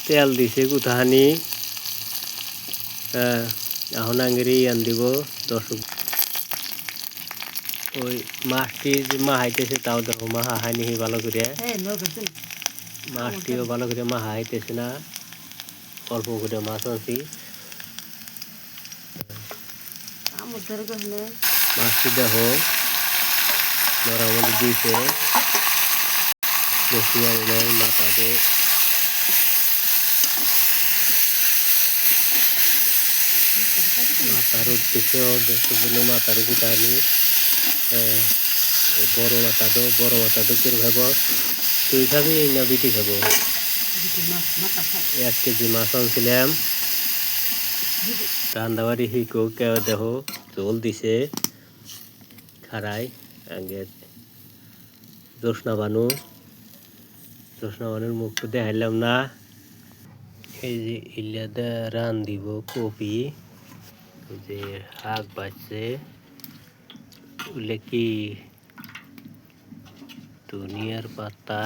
তেল দিছে কোথাহানি এখন আঙ্গেরি আন দিব দর্শক ওই মাছটি যে মাহাইতেছে তাও দেখো মাহা হাইনি ভালো করে মাছটিও ভালো করে মাহা হাইতেছে না অল্প করে মাছ আনছি মাছটি দেখো নরার মধ্যে দিয়েছে বেশি আর নাই মাথাতে মাথার উদ্দেশ্য দর্শকগুলো মাথার কোথানি বড় মাথা তো কেউ খাব তুই খাবি না বিটি খাবো 1 কেজি মাছ আনছিলাম রান্দাবাড়ি হিকো কেউ দেখো জল দিছে খারাই আগে জোসনা বানুর মুখ তো দেখাইলাম না এই যে ইলাদা রান দিব কপি যে শাক বাজছে কি ধনিয়ার পাতা